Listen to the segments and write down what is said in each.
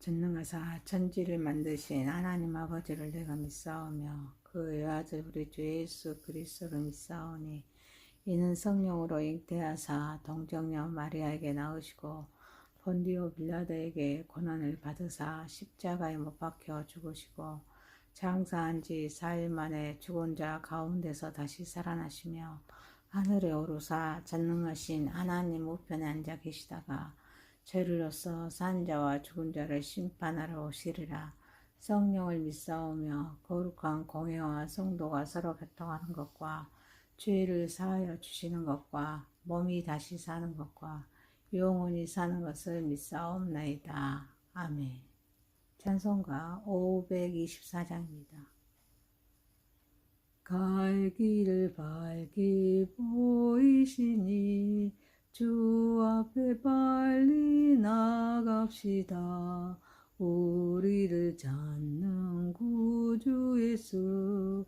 전능하사 천지를 만드신 하나님 아버지를 내가 믿사오며 그 외아들 우리 주 예수 그리스도를 믿사오니 이는 성령으로 잉태하사 동정녀 마리아에게 나으시고 본디오 빌라도에게 고난을 받으사 십자가에 못 박혀 죽으시고 장사한 지 4일 만에 죽은 자 가운데서 다시 살아나시며 하늘에 오르사 전능하신 하나님 우편에 앉아 계시다가 죄를로써 산 자와 죽은 자를 심판하러 오시리라. 성령을 믿사오며 거룩한 공회와 성도가 서로 교통하는 것과 죄를 사하여 주시는 것과 몸이 다시 사는 것과 영원히 사는 것을 믿사옵나이다. 아멘. 찬송가 524장입니다. 갈 길을 밝게 보이시니 주 앞에 빨리 나갑시다. 우리를 찾는 구주 예수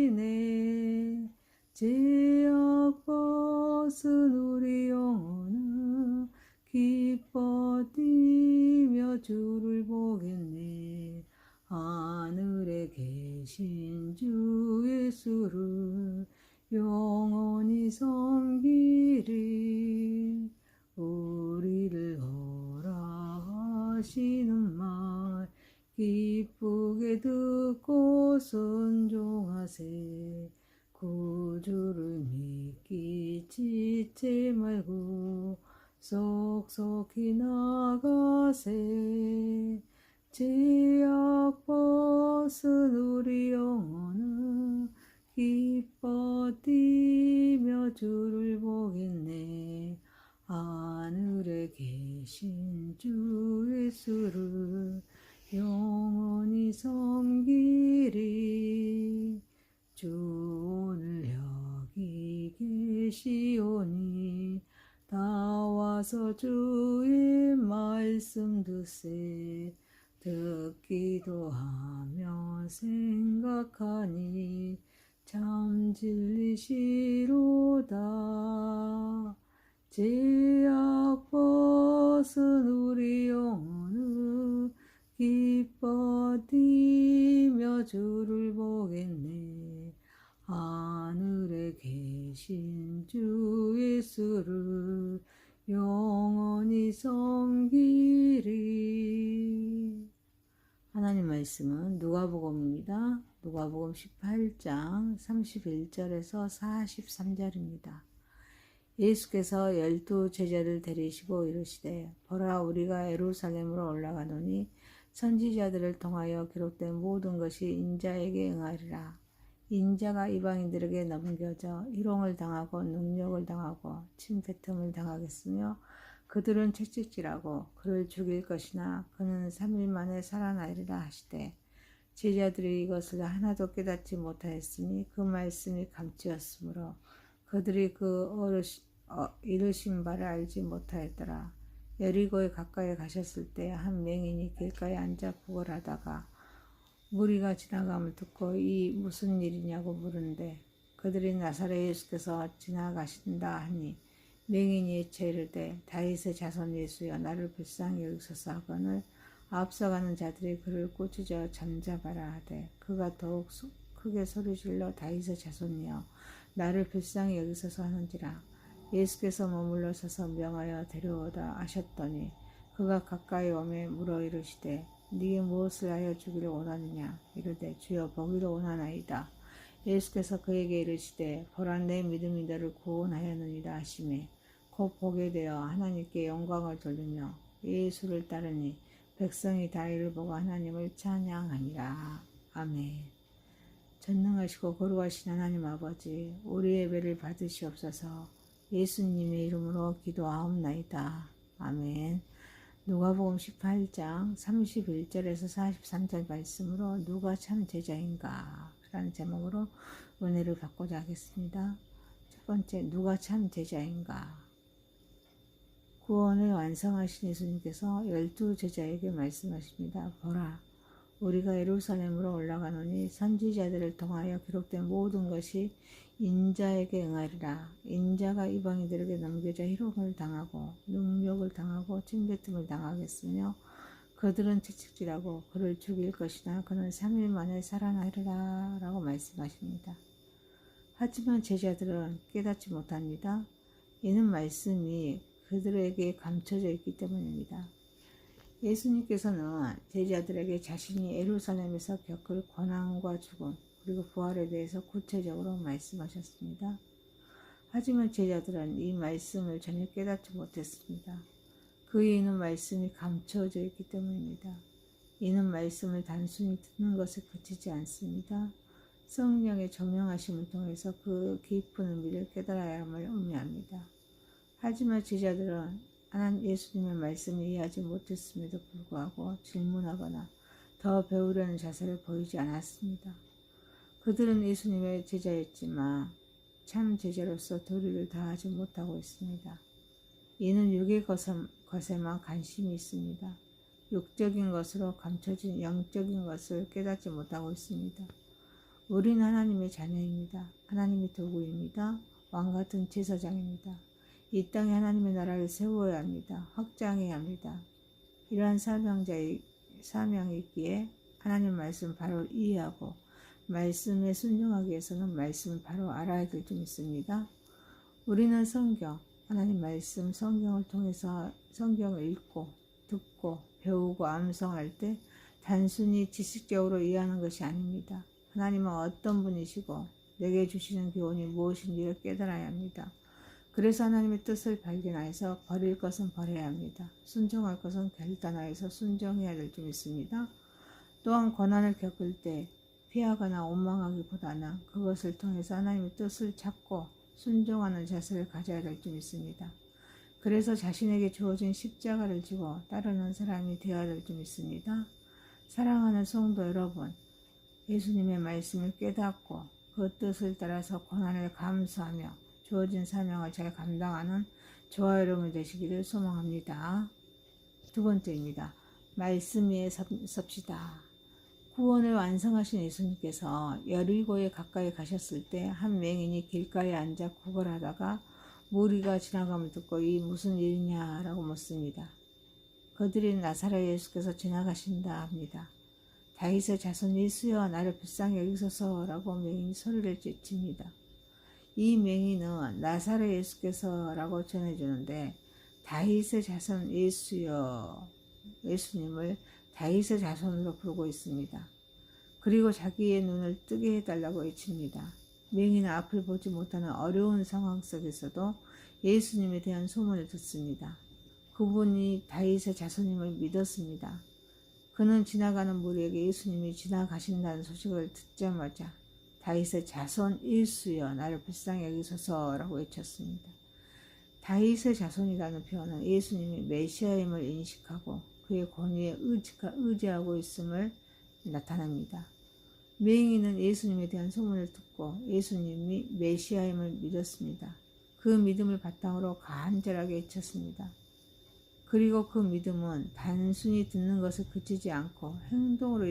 고월하시네. 죄악 벗은 우리 영혼은 기뻐 뛰며 주를 보겠네. 하늘에 계신 주 예수를 영원히 섬기리. 우리를 허락하시는 말 기쁘게 듣고 순종하세. 구주를 믿기 지체 말고 속속히 나가세. 죄악 벗은 우리 영혼은 기뻐 뛰며 주를 보겠네. 하늘에 계신 주 예수를 영원히 섬기리. 주 오늘 여기 계시오니 다 와서 주의 말씀 듣세. 듣기도 하며 생각하니 참 진리시로다. 죄악 벗은 우리 영혼은 기뻐 뛰며 주를 보겠네. 하늘에 계신 주 예수를 영원히 섬기리. 하나님 말씀은 누가복음입니다. 누가복음 18장 31절에서 43절입니다. 예수께서 12 제자를 데리시고 이르시되 보라 우리가 예루살렘으로 올라가노니 선지자들을 통하여 기록된 모든 것이 인자에게 응하리라. 인자가 이방인들에게 넘겨져 희롱을 당하고 능력을 당하고 침뱉음을 당하겠으며 그들은 채찍질하고 그를 죽일 것이나 그는 3일 만에 살아나리라 하시되 제자들이 이것을 하나도 깨닫지 못하였으니 그 말씀이 감추었으므로 그들이 그 이르신 바를 알지 못하였더라. 여리고에 가까이 가셨을 때 한 맹인이 길가에 앉아 구걸하다가 무리가 지나감을 듣고 이 무슨 일이냐고 물은데 그들이 나사렛 예수께서 지나가신다 하니 맹인이 이르되 다윗의 자손 예수여 나를 불쌍히 여기소서 하거늘 앞서가는 자들이 그를 꾸짖어 잠잡아라 하되 그가 더욱 크게 소리질러 다윗의 자손이여 나를 불쌍히 여기소서 하는지라. 예수께서 머물러 서서 명하여 데려오다 하셨더니 그가 가까이 오매 물어 이르시되 네게 무엇을 하여 주기를 원하느냐. 이르되 주여 보기를 원하나이다. 예수께서 그에게 이르시되 보라 내 믿음이 너를 구원하였느니라 하시매 곧 보게 되어 하나님께 영광을 돌리며 예수를 따르니 백성이 다 이를 보고 하나님을 찬양하니라. 아멘. 전능하시고 거룩하신 하나님 아버지 우리 예배를 받으시옵소서. 예수님의 이름으로 기도하옵나이다. 아멘. 누가복음 18장 31절에서 43절 말씀으로 누가 참 제자인가 라는 제목으로 은혜를 받고자 하겠습니다. 첫 번째, 누가 참 제자인가. 구원을 완성하신 예수님께서 12 제자에게 말씀하십니다. 보라, 우리가 예루살렘으로 올라가노니 선지자들을 통하여 기록된 모든 것이 인자에게 응하리라. 인자가 이방인들에게 넘겨져 희롱을 당하고 능욕을 당하고 침뱉음을 당하겠으며 그들은 채찍질하고 그를 죽일 것이나 그는 3일 만에 살아나리라 라고 말씀하십니다. 하지만 제자들은 깨닫지 못합니다. 이는 말씀이 그들에게 감춰져 있기 때문입니다. 예수님께서는 제자들에게 자신이 예루살렘에서 겪을 고난과 죽음 그리고 부활에 대해서 구체적으로 말씀하셨습니다. 하지만 제자들은 이 말씀을 전혀 깨닫지 못했습니다. 그 이유는 말씀이 감춰져 있기 때문입니다. 이는 말씀을 단순히 듣는 것에 그치지 않습니다. 성령의 조명하심을 통해서 그 깊은 의미를 깨달아야 함을 의미합니다. 하지만 제자들은 하나님 예수님의 말씀을 이해하지 못했음에도 불구하고 질문하거나 더 배우려는 자세를 보이지 않았습니다. 그들은 예수님의 제자였지만 참 제자로서 도리를 다하지 못하고 있습니다. 이는 육의 것에만 관심이 있습니다. 육적인 것으로 감춰진 영적인 것을 깨닫지 못하고 있습니다. 우리는 하나님의 자녀입니다. 하나님의 도구입니다. 왕같은 제사장입니다. 이 땅에 하나님의 나라를 세워야 합니다. 확장해야 합니다. 이러한 사명이 있기에 하나님 말씀 바로 이해하고 말씀에 순종하기 위해서는 말씀을 바로 알아야 될 점 있습니다. 우리는 성경, 하나님 말씀 성경을 통해서 성경을 읽고 듣고 배우고 암송할 때 단순히 지식적으로 이해하는 것이 아닙니다. 하나님은 어떤 분이시고 내게 주시는 교훈이 무엇인지를 깨달아야 합니다. 그래서 하나님의 뜻을 발견하여서 버릴 것은 버려야 합니다. 순종할 것은 결단하여서 순종해야 될 점 있습니다. 또한 고난을 겪을 때 피하거나 원망하기보다는 그것을 통해서 하나님의 뜻을 찾고 순종하는 자세를 가져야 될 점 있습니다. 그래서 자신에게 주어진 십자가를 지고 따르는 사람이 되어야 될 점 있습니다. 사랑하는 성도 여러분, 예수님의 말씀을 깨닫고 그 뜻을 따라서 고난을 감수하며 주어진 사명을 잘 감당하는 저와 여러분 되시기를 소망합니다. 두 번째입니다. 말씀 위에 섭시다. 구원을 완성하신 예수님께서 여리고에 가까이 가셨을 때 한 맹인이 길가에 앉아 구걸하다가 무리가 지나감을 듣고 이 무슨 일이냐 라고 묻습니다. 그들이 나사렛 예수께서 지나가신다 합니다. 다윗의 자손 예수여 나를 불쌍히 여기소서 라고 맹인이 소리를 찢칩니다. 이 맹인은 나사렛 예수께서 라고 전해주는데 다윗의 자손 예수여 예수님을 다윗의 자손으로 부르고 있습니다. 그리고 자기의 눈을 뜨게 해달라고 외칩니다. 맹인은 앞을 보지 못하는 어려운 상황 속에서도 예수님에 대한 소문을 듣습니다. 그분이 다윗의 자손임을 믿었습니다. 그는 지나가는 무리에게 예수님이 지나가신다는 소식을 듣자마자 다윗의 자손 예수여 나를 불쌍히 여기소서라고 외쳤습니다. 다윗의 자손이라는 표현은 예수님이 메시아임을 인식하고 그의 권위에 의지하고 있음을 나타납니다. 맹인은 예수님에 대한 소문을 듣고 예수님이 메시아임을 믿었습니다. 그 믿음을 바탕으로 간절하게 외쳤습니다. 그리고 그 믿음은 단순히 듣는 것을 그치지 않고 행동으로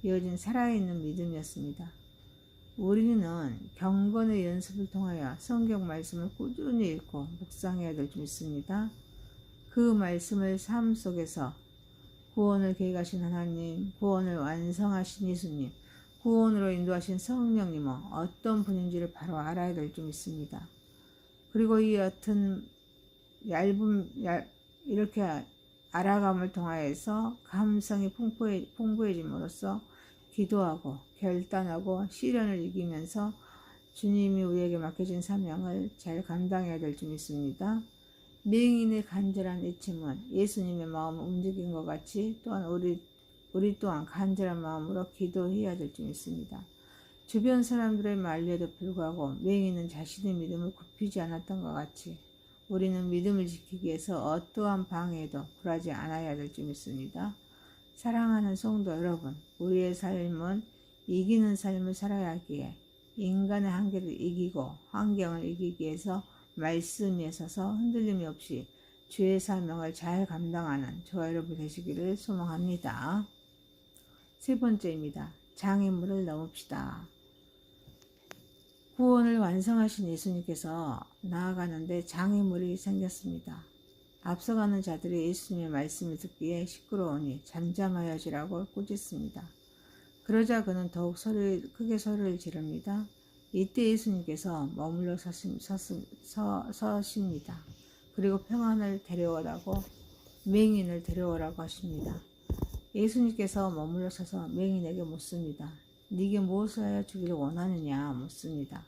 이어진 살아있는 믿음이었습니다. 우리는 경건의 연습을 통하여 성경 말씀을 꾸준히 읽고 묵상해야 될 점 있습니다. 그 말씀을 삶 속에서 구원을 계획하신 하나님, 구원을 완성하신 예수님, 구원으로 인도하신 성령님은 어떤 분인지를 바로 알아야 될 점 있습니다. 그리고 이 여튼 이렇게 알아감을 통하여서 감성이 풍부해짐으로써 기도하고 결단하고 시련을 이기면서 주님이 우리에게 맡겨진 사명을 잘 감당해야 될 점 있습니다. 맹인의 간절한 외침은 예수님의 마음을 움직인 것 같이 또한 우리 또한 간절한 마음으로 기도해야 될 점 있습니다. 주변 사람들의 만류에도 불구하고 맹인은 자신의 믿음을 굽히지 않았던 것 같이 우리는 믿음을 지키기 위해서 어떠한 방해에도 굴하지 않아야 될 점 있습니다. 사랑하는 성도 여러분, 우리의 삶은 이기는 삶을 살아야 하기에 인간의 한계를 이기고 환경을 이기기 위해서 말씀 위에 서서 흔들림이 없이 주의 사명을 잘 감당하는 저와 여러분 되시기를 소망합니다. 세 번째입니다. 장애물을 넘읍시다. 구원을 완성하신 예수님께서 나아가는데 장애물이 생겼습니다. 앞서가는 자들이 예수님의 말씀을 듣기에 시끄러우니 잠잠하여지라고 꾸짖습니다. 그러자 그는 더욱 크게 소리를 지릅니다. 이때 예수님께서 머물러 서십니다. 그리고 평안을 데려오라고 맹인을 데려오라고 하십니다. 예수님께서 머물러 서서 맹인에게 묻습니다. 네게 무엇을 하여 주기를 원하느냐 묻습니다.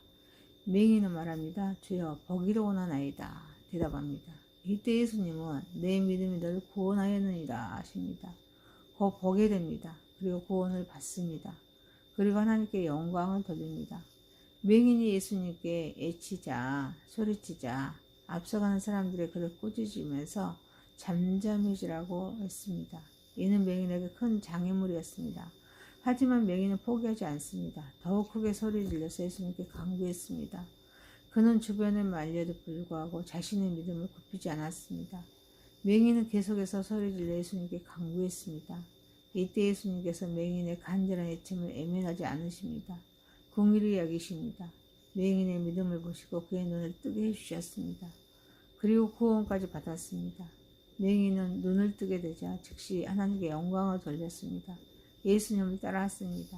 맹인은 말합니다. 주여 보기를 원하나이다 대답합니다. 이때 예수님은 내 믿음이 너를 구원하였느니라 하십니다. 곧 보게 됩니다. 그리고 구원을 받습니다. 그리고 하나님께 영광을 돌립니다. 맹인이 예수님께 애치자 소리치자 앞서가는 사람들의 그를 꾸짖으면서 잠잠해지라고 했습니다. 이는 맹인에게 큰 장애물이었습니다. 하지만 맹인은 포기하지 않습니다. 더욱 크게 소리 질러서 예수님께 강구했습니다. 그는 주변에 말려도 불구하고 자신의 믿음을 굽히지 않았습니다. 맹인은 계속해서 소리 질러 예수님께 강구했습니다. 이때 예수님께서 맹인의 간절한 애침을 애면하지 않으십니다. 긍휼히 여기십니다. 맹인의 믿음을 보시고 그의 눈을 뜨게 해주셨습니다. 그리고 구원까지 받았습니다. 맹인은 눈을 뜨게 되자 즉시 하나님께 영광을 돌렸습니다. 예수님을 따라왔습니다.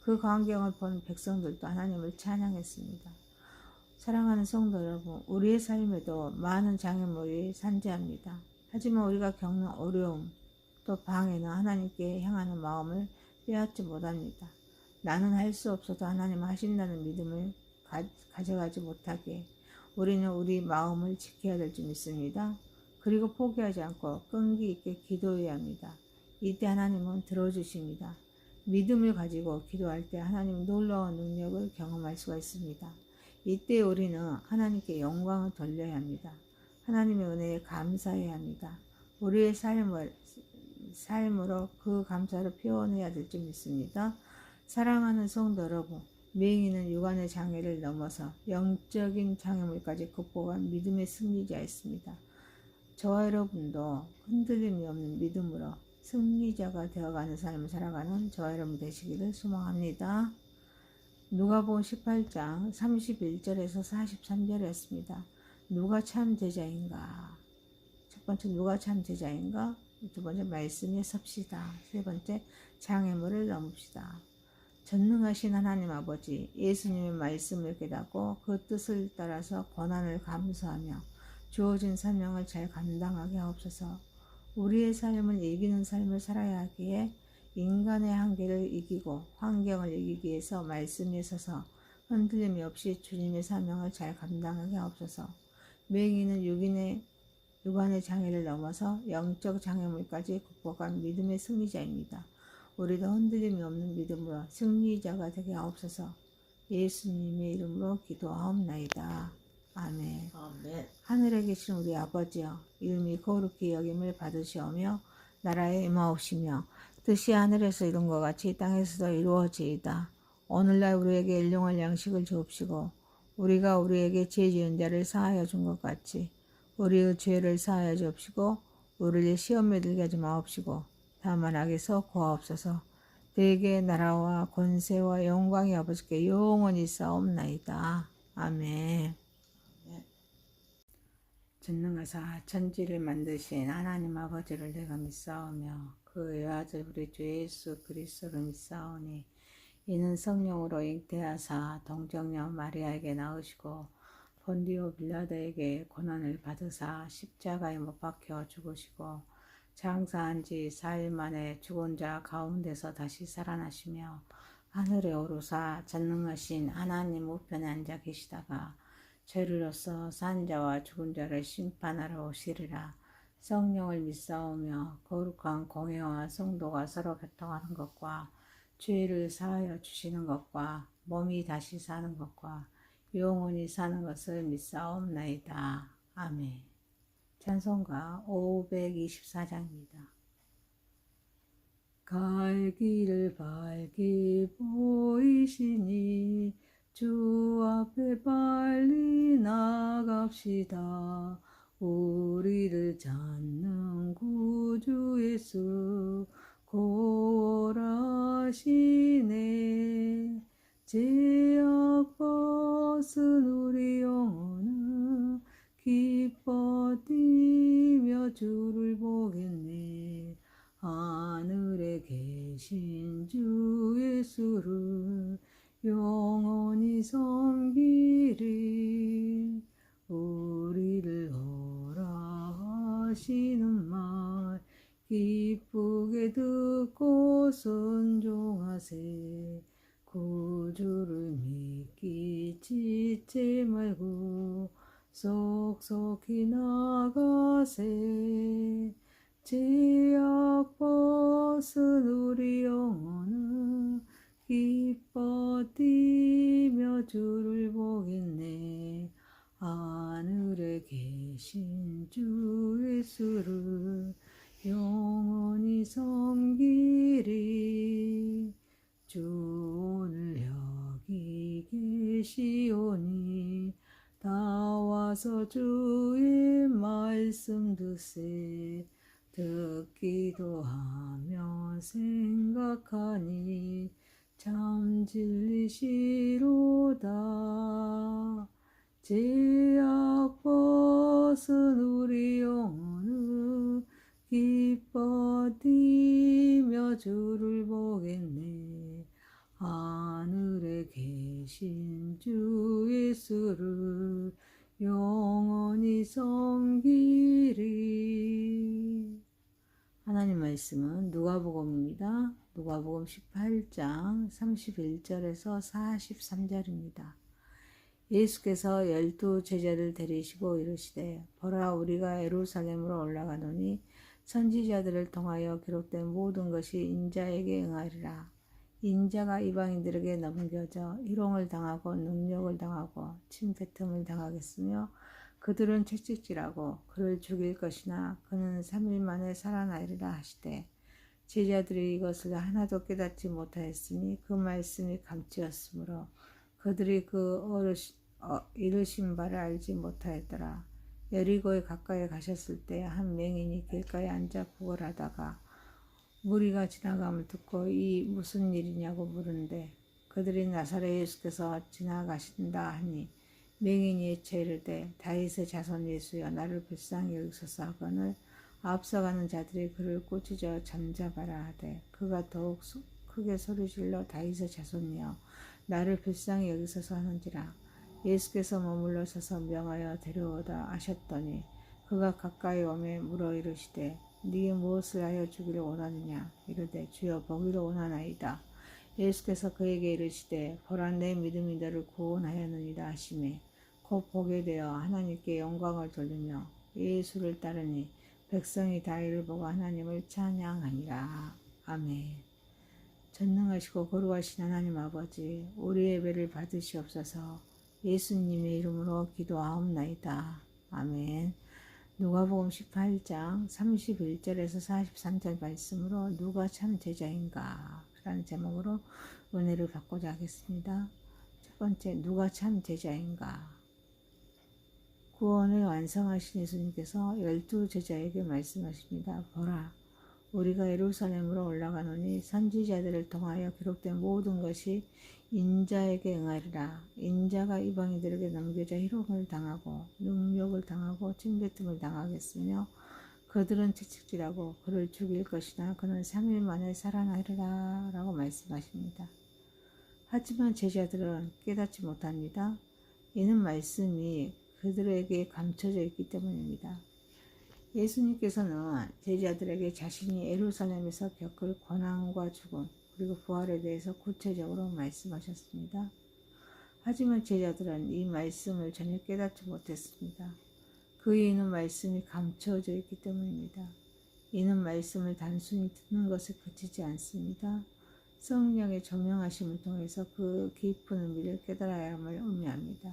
그 광경을 본 백성들도 하나님을 찬양했습니다. 사랑하는 성도 여러분, 우리의 삶에도 많은 장애물이 산재합니다. 하지만 우리가 겪는 어려움, 또 방해는 하나님께 향하는 마음을 빼앗지 못합니다. 나는 할 수 없어도 하나님 하신다는 믿음을 가져가지 못하게 우리는 우리 마음을 지켜야 될 줄 믿습니다. 그리고 포기하지 않고 끈기 있게 기도해야 합니다. 이때 하나님은 들어주십니다. 믿음을 가지고 기도할 때 하나님은 놀라운 능력을 경험할 수가 있습니다. 이때 우리는 하나님께 영광을 돌려야 합니다. 하나님의 은혜에 감사해야 합니다. 우리의 삶으로 그 감사를 표현해야 될 줄 믿습니다. 사랑하는 성도 여러분, 맹인은 육안의 장애를 넘어서 영적인 장애물까지 극복한 믿음의 승리자였습니다. 저와 여러분도 흔들림이 없는 믿음으로 승리자가 되어가는 삶을 살아가는 저와 여러분 되시기를 소망합니다. 누가복음 18장 31절에서 43절이었습니다. 누가 참 제자인가? 첫 번째 누가 참 제자인가? 두 번째 말씀에 섭시다. 세 번째 장애물을 넘읍시다. 전능하신 하나님 아버지, 예수님의 말씀을 깨닫고 그 뜻을 따라서 고난을 감수하며 주어진 사명을 잘 감당하게 하옵소서. 우리의 삶은 이기는 삶을 살아야 하기에 인간의 한계를 이기고 환경을 이기기 위해서 말씀에 서서 흔들림이 없이 주님의 사명을 잘 감당하게 하옵소서. 맹인은 육안의 장애를 넘어서 영적 장애물까지 극복한 믿음의 승리자입니다. 우리도 흔들림이 없는 믿음으로 승리자가 되게 하옵소서. 예수님의 이름으로 기도하옵나이다. 아멘. 아멘. 하늘에 계신 우리 아버지여, 이름이 거룩히 여김을 받으시오며 나라에 임하옵시며 뜻이 하늘에서 이룬 것 같이 땅에서도 이루어지이다. 오늘날 우리에게 일용할 양식을 주옵시고 우리가 우리에게 죄 지은 자를 사하여 준 것 같이 우리의 죄를 사하여 주옵시고 우리를 시험에 들게 하지 마옵시고 다만 악에서 구하옵소서. 대개 나라와 권세와 영광이 아버지께 영원히 싸움나이다. 아멘. 전능하사 천지를 만드신 하나님 아버지를 내가 믿사오며 그 외아들 우리 주 예수 그리스도를 믿사오니 이는 성령으로 잉태하사 동정녀 마리아에게 나으시고 본디오 빌라도에게 고난을 받으사 십자가에 못 박혀 죽으시고 장사한 지 4일 만에 죽은 자 가운데서 다시 살아나시며 하늘에 오르사 전능하신 하나님 우편에 앉아 계시다가 죄를로써 산 자와 죽은 자를 심판하러 오시리라. 성령을 믿사오며 거룩한 공회와 성도가 서로 교통하는 것과 죄를 사하여 주시는 것과 몸이 다시 사는 것과 영원히 사는 것을 믿사옵나이다. 아멘. 찬송가 524장입니다. 갈 길을 밝게 보이시니 주 앞에 빨리 나갑시다. 우리를 찾는 구주 예수 고라 하시네. 죄악 벗은 우리 영혼은 기뻐 뛰며 주를 보겠네. 하늘에 계신 주 예수를 영원히 섬기리. 우리를 허락하시는 말 기쁘게 듣고 순종하세. 구주를 믿기 지체 말고 속속히 나가세. 죄악 벗은 우리 영혼은 기뻐 뛰며 주를 보겠네. 하늘에 계신 주 예수를 영원히 섬기리. 주 오늘 여기 계시오니 다 와서 주의 말씀 듣세. 듣기도 하며 생각하니 참 진리시로다. 죄악 벗은 우리 영혼은 기뻐 뛰며 주를 보겠네. 하늘에 계신 주 예수를 영원히 섬기리. 하나님 말씀은 누가복음입니다. 누가복음 18장 31절에서 43절입니다. 예수께서 12 제자를 데리시고 이르시되 보라 우리가 예루살렘으로 올라가노니 선지자들을 통하여 기록된 모든 것이 인자에게 응하리라. 인자가 이방인들에게 넘겨져 희롱을 당하고 능욕을 당하고 침뱉음을 당하겠으며 그들은 채찍질하고 그를 죽일 것이나 그는 3일 만에 살아나리라 하시되 제자들이 이것을 하나도 깨닫지 못하였으니 그 말씀이 감추었으므로 그들이 그 이르신 바를 알지 못하였더라. 여리고에 가까이 가셨을 때 한 맹인이 길가에 앉아 구걸하다가 무리가 지나감을 듣고 이 무슨 일이냐고 물은데 그들이 나사렛 예수께서 지나가신다 하니 맹인이 이르되 다윗의 자손 예수여 나를 불쌍히 여기소서 하거늘 앞서가는 자들이 그를 꾸짖어 잠잡아라 하되 그가 더욱 크게 소리질러 다윗의 자손이여 나를 불쌍히 여기소서 하는지라. 예수께서 머물러 서서 명하여 데려오다 하셨더니 그가 가까이 오매 물어 이르시되 네게 무엇을 하여 주기를 원하느냐. 이르되 주여 보기를 원하나이다. 예수께서 그에게 이르시되 보라 내 믿음이 너를 구원하였느니라 하시매 곧 보게 되어 하나님께 영광을 돌리며 예수를 따르니 백성이 다 이를 보고 하나님을 찬양하니라. 아멘. 전능하시고 거룩하신 하나님 아버지 우리 예배를 받으시옵소서. 예수님의 이름으로 기도하옵나이다. 아멘. 누가복음 18장 31절에서 43절 말씀으로 누가 참 제자인가 라는 제목으로 은혜를 받고자 하겠습니다. 첫 번째, 누가 참 제자인가. 구원을 완성하신 예수님께서 12 제자에게 말씀하십니다. 보라, 우리가 예루살렘으로 올라가노니 선지자들을 통하여 기록된 모든 것이 인자에게 응하리라. 인자가 이방인들에게 넘겨져 희롱을 당하고 능욕을 당하고 침뱉음을 당하겠으며 그들은 채찍질하고 그를 죽일 것이나 그는 3일 만에 살아나리라 라고 말씀하십니다. 하지만 제자들은 깨닫지 못합니다. 이는 말씀이 그들에게 감춰져 있기 때문입니다. 예수님께서는 제자들에게 자신이 예루살렘에서 겪을 고난과 죽음 그리고 부활에 대해서 구체적으로 말씀하셨습니다. 하지만 제자들은 이 말씀을 전혀 깨닫지 못했습니다. 그 이유는 말씀이 감춰져 있기 때문입니다. 이는 말씀을 단순히 듣는 것에 그치지 않습니다. 성령의 조명하심을 통해서 그 깊은 의미를 깨달아야 함을 의미합니다.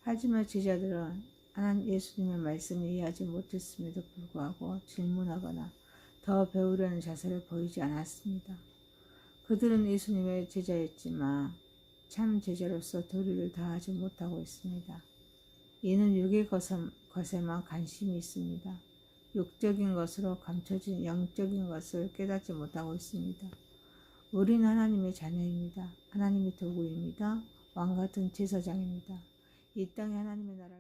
하지만 제자들은 하나님 예수님의 말씀을 이해하지 못했음에도 불구하고 질문하거나 더 배우려는 자세를 보이지 않았습니다. 그들은 예수님의 제자였지만 참 제자로서 도리를 다하지 못하고 있습니다. 이는 육의 것에만 관심이 있습니다. 육적인 것으로 감춰진 영적인 것을 깨닫지 못하고 있습니다. 우리는 하나님의 자녀입니다. 하나님의 도구입니다. 왕같은 제사장입니다. 이 땅에 하나님의 나라를